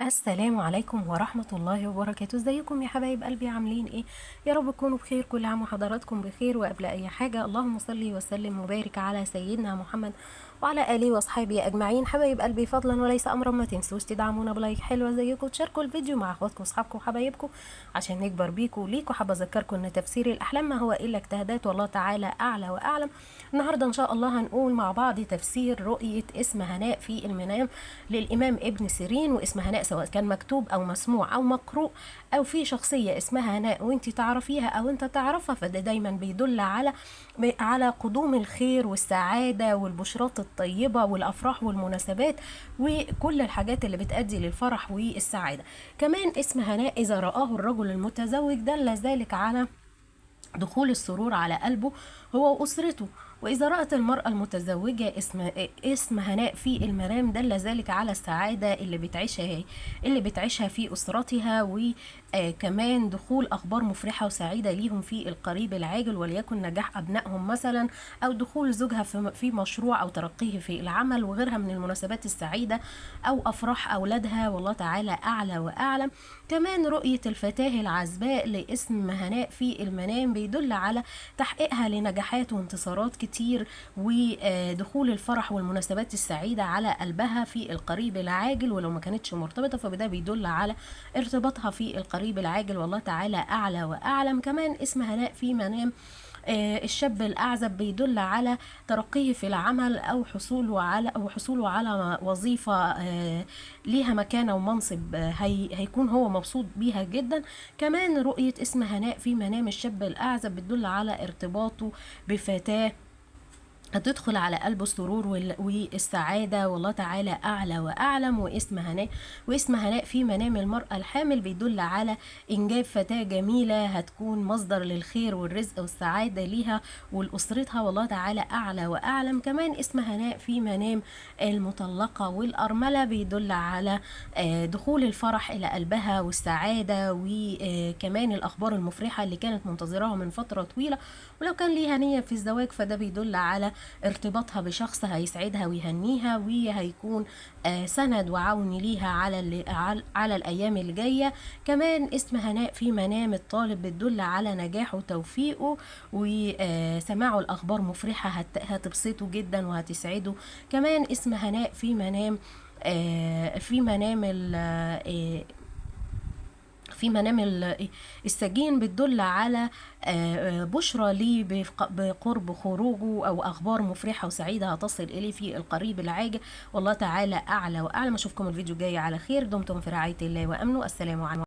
السلام عليكم ورحمة الله وبركاته. ازيكم يا حبايب قلبي؟ عاملين ايه؟ يا رب تكونوا بخير. كل عام وحضراتكم بخير. وقبل اي حاجة اللهم صل وسلم وبارك على سيدنا محمد وعلى اله واصحابه اجمعين. حبايب قلبي، فضلا وليس امرا ما تنسوش تدعمونا بلايك حلوه زيكم، تشاركوا الفيديو مع اخواتكم واصحابكم وحبايبكم عشان نكبر بيكم وليكم. حابه اذكركم ان تفسير الاحلام ما هو الا اجتهادات، والله تعالى اعلى واعلم. النهارده ان شاء الله هنقول مع بعض تفسير رؤيه اسم هناء في المنام للامام ابن سيرين. واسم هناء سواء كان مكتوب او مسموع او مقروء او في شخصيه اسمها هناء وانت تعرفيها او انت تعرفها، فده دايما بيدل على قدوم الخير والسعاده والبشرات الطيبه والافراح والمناسبات وكل الحاجات اللي بتؤدي للفرح والسعاده. كمان اسم هناء اذا رآه الرجل المتزوج دل ذلك على دخول السرور على قلبه هو وأسرته. وإذا رأت المرأة المتزوجة اسم هناء في المنام دل ذلك على السعادة اللي بتعيشها في أسرتها. وكمان دخول أخبار مفرحة وسعيدة ليهم في القريب العاجل، وليكن نجاح أبنائهم مثلا، أو دخول زوجها في مشروع، أو ترقيه في العمل، وغيرها من المناسبات السعيدة، أو أفراح أولادها، والله تعالى أعلى وأعلم. كمان رؤية الفتاة العزباء لاسم هناء في المنام بيدل على تحقيقها لنجاحات وانتصارات كتير، ودخول الفرح والمناسبات السعيدة على قلبها في القريب العاجل، ولو ما كانتش مرتبطة فبده بيدل على ارتباطها في القريب العاجل، والله تعالى أعلى وأعلم. كمان اسم هناء في منام الشاب الأعزب بيدل على ترقيه في العمل أو حصوله على وظيفة ليها مكانة ومنصب، هيكون هو مبسوط بيها جدا. كمان رؤية اسم هناء في منام الشاب الأعزب بتدل على ارتباطه بفتاة هتدخل على قلبه السرور والسعادة، والله تعالى أعلى وأعلم. واسم هناء في منام المرأة الحامل بيدل على إنجاب فتاة جميلة هتكون مصدر للخير والرزق والسعادة ليها ولأسرتها، والله تعالى أعلى وأعلم. كمان اسم هناء في منام المطلقة والأرملة بيدل على دخول الفرح إلى قلبها والسعادة، وكمان الأخبار المفرحة اللي كانت منتظراها من فترة طويلة. ولو كان ليها نية في الزواج فده بيدل على ارتباطها بشخص هيسعدها ويهنيها، وهيكون سند وعون ليها على الأيام الجاية. كمان اسم هناء في منام الطالب بتدل على نجاحه وتوفيقه، وسماعه الأخبار مفرحة هتبسطه جدا وهتسعده. كمان اسم هناء في منام في منام السجين بتدل على بشرى ليه بقرب خروجه، او اخبار مفرحه وسعيده هتصل اليه في القريب العاجل، والله تعالى اعلى واعلم. اشوفكم الفيديو الجاي على خير. دمتم في رعايه الله وامنه. السلام عليكم.